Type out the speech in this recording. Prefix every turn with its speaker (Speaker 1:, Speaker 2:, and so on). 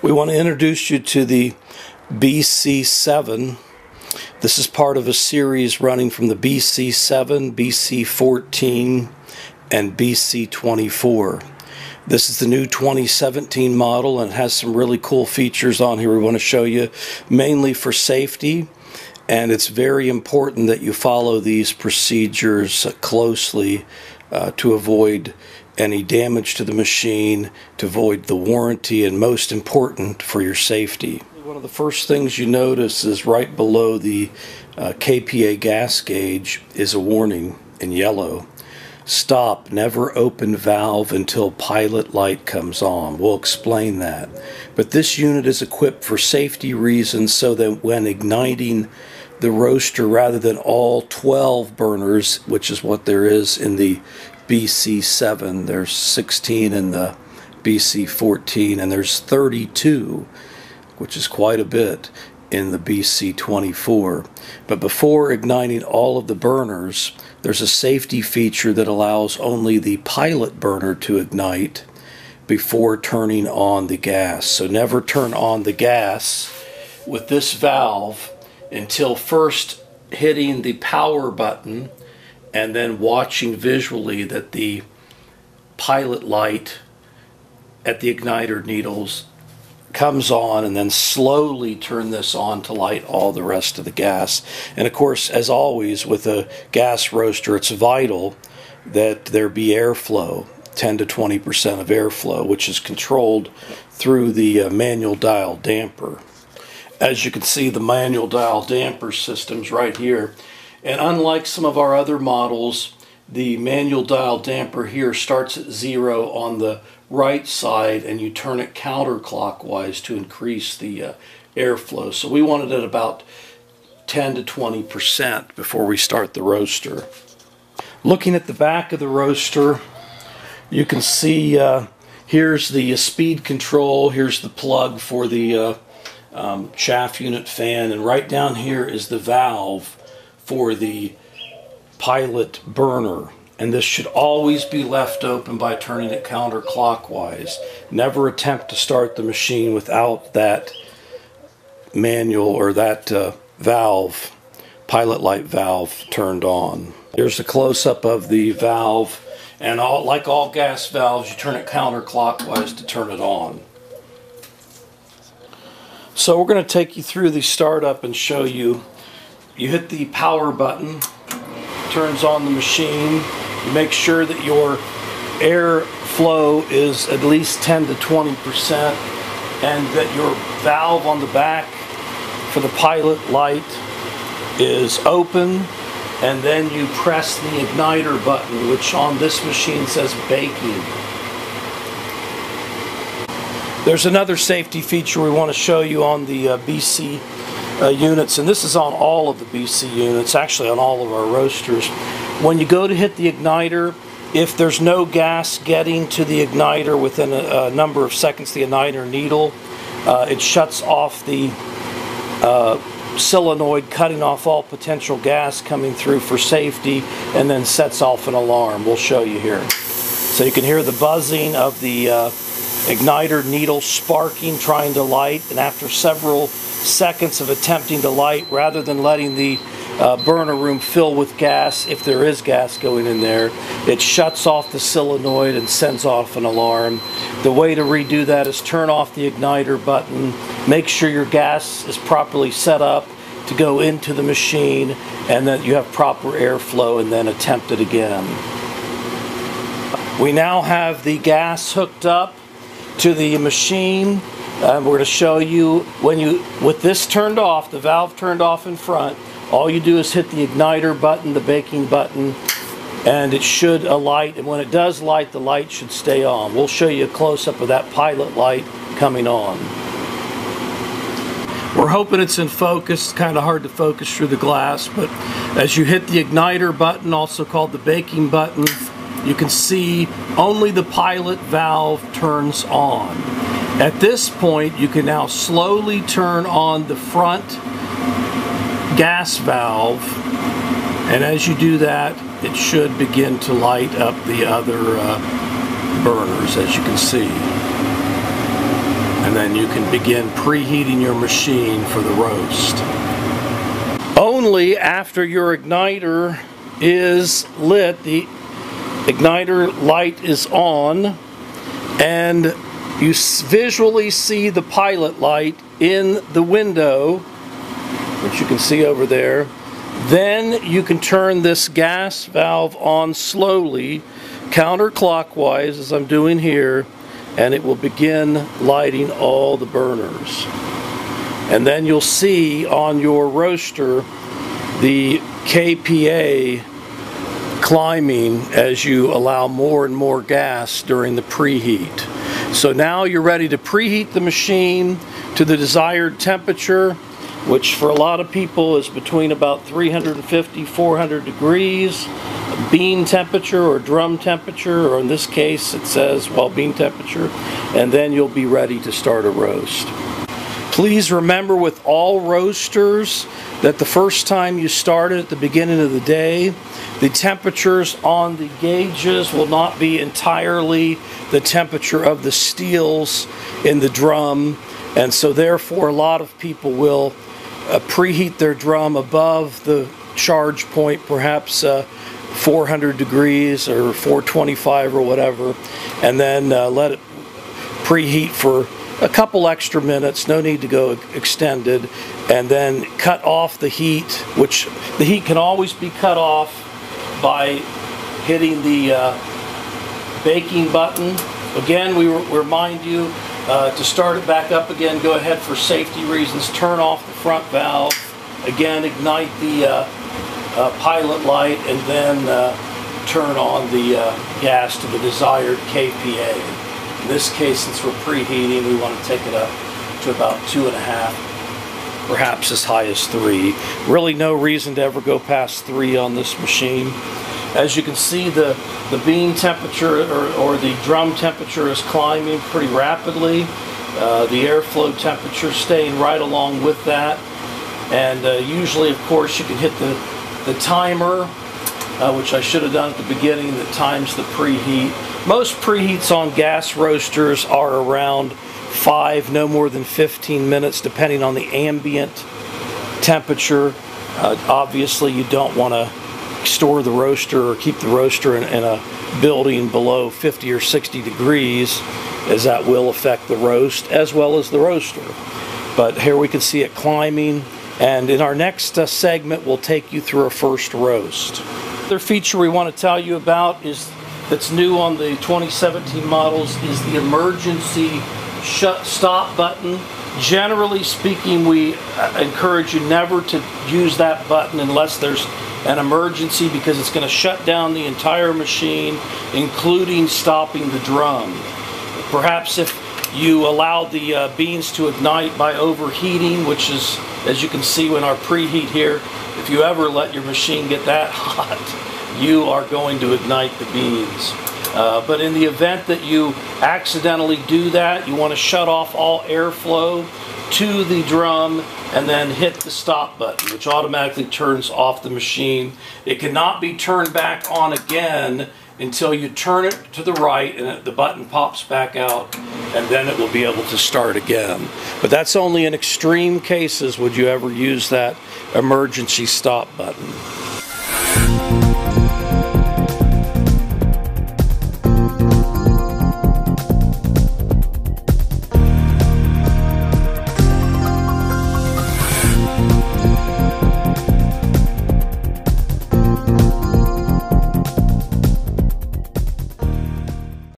Speaker 1: We want to introduce you to the BC7. This is part of a series running from the BC7, BC14, and BC24. This is the new 2017 model, and it has some really cool features on here we want to show you, mainly for safety. And it's very important that you follow these procedures closely to avoid any damage to the machine, to avoid the warranty, and most important, for your safety. One of the first things you notice is right below the KPA gas gauge is a warning in yellow. Stop, never open valve until pilot light comes on. We'll explain that. But this unit is equipped for safety reasons so that when igniting the roaster, rather than all 12 burners, which is what there is in the BC7, there's 16 in the BC14, and there's 32, which is quite a bit, in the BC24. But before igniting all of the burners, there's a safety feature that allows only the pilot burner to ignite before turning on the gas. So never turn on the gas with this valve until first hitting the power button and then watching visually that the pilot light at the igniter needles comes on, and then slowly turn this on to light all the rest of the gas. And of course, as always with a gas roaster, it's vital that there be airflow, 10 to 20% of airflow, which is controlled through the manual dial damper. As you can see, the manual dial damper system's right here. And unlike some of our other models, the manual dial damper here starts at 0 on the right side, and you turn it counterclockwise to increase the airflow. So we want it at about 10 to 20% before we start the roaster. Looking at the back of the roaster, you can see here's the speed control, here's the plug for the shaft unit fan, and right down here is the valve for the pilot burner. And this should always be left open by turning it counterclockwise. Never attempt to start the machine without that manual or that valve, pilot light valve, turned on. Here's a close-up of the valve, and like all gas valves, you turn it counterclockwise to turn it on. So we're going to take you through the startup and show you. You hit the power button, turns on the machine. You make sure that your airflow is at least 10 to 20%, and that your valve on the back for the pilot light is open, and then you press the igniter button, which on this machine says baking. There's another safety feature we want to show you on the BC units, and this is on all of the BC units, actually on all of our roasters. When you go to hit the igniter, if there's no gas getting to the igniter within a number of seconds, the igniter needle, it shuts off the solenoid, cutting off all potential gas coming through for safety, and then sets off an alarm. We'll show you here. So you can hear the buzzing of the igniter needle sparking, trying to light, and after several seconds of attempting to light, rather than letting the burner room fill with gas, if there is gas going in there, it shuts off the solenoid and sends off an alarm. The way to redo that is turn off the igniter button, make sure your gas is properly set up to go into the machine, and that you have proper airflow, and then attempt it again. We now have the gas hooked up to the machine. We're going to show you, with this turned off, the valve turned off in front, all you do is hit the igniter button, the baking button, and it should alight, and when it does light, the light should stay on. We'll show you a close-up of that pilot light coming on. We're hoping it's in focus. It's kind of hard to focus through the glass, but as you hit the igniter button, also called the baking button, you can see only the pilot valve turns on. At this point, you can now slowly turn on the front gas valve, And as you do that, it should begin to light up the other burners, as you can see. And then you can begin preheating your machine for the roast. Only after your igniter is lit, the igniter light is on, and you visually see the pilot light in the window, which you can see over there. Then you can turn this gas valve on slowly, counterclockwise, as I'm doing here, and it will begin lighting all the burners. And then you'll see on your roaster the kPa climbing as you allow more and more gas during the preheat. So now you're ready to preheat the machine to the desired temperature, which for a lot of people is between about 350, 400 degrees. Bean temperature or drum temperature, or in this case it says, well, bean temperature, and then you'll be ready to start a roast. Please remember with all roasters that the first time you start it at the beginning of the day, the temperatures on the gauges will not be entirely the temperature of the steels in the drum, and so therefore a lot of people will preheat their drum above the charge point, perhaps 400 degrees or 425 or whatever, and then let it preheat for a couple extra minutes, no need to go extended, and then cut off the heat, which the heat can always be cut off by hitting the baking button. Again, we remind you to start it back up again, go ahead for safety reasons, turn off the front valve, again ignite the pilot light, and then turn on the gas to the desired kPa. In this case, since we're preheating, we want to take it up to about 2.5, perhaps as high as 3. Really no reason to ever go past 3 on this machine. As you can see, the bean temperature or the drum temperature is climbing pretty rapidly. The airflow temperature staying right along with that. And usually, of course, you can hit the timer, which I should have done at the beginning, that times the preheat. Most preheats on gas roasters are around 5, no more than 15 minutes, depending on the ambient temperature. Obviously, you don't want to store the roaster or keep the roaster in a building below 50 or 60 degrees, as that will affect the roast as well as the roaster. But here we can see it climbing, and in our next segment we'll take you through a first roast. Another feature we want to tell you about that's new on the 2017 models is the emergency stop button. Generally speaking, we encourage you never to use that button unless there's an emergency, because it's going to shut down the entire machine, including stopping the drum. Perhaps if you allow the beans to ignite by overheating, which is, as you can see in our preheat here, if you ever let your machine get that hot, you are going to ignite the beans. But in the event that you accidentally do that, you want to shut off all airflow to the drum and then hit the stop button, which automatically turns off the machine. It cannot be turned back on again until you turn it to the right and the button pops back out, and then it will be able to start again. But that's only in extreme cases would you ever use that emergency stop button.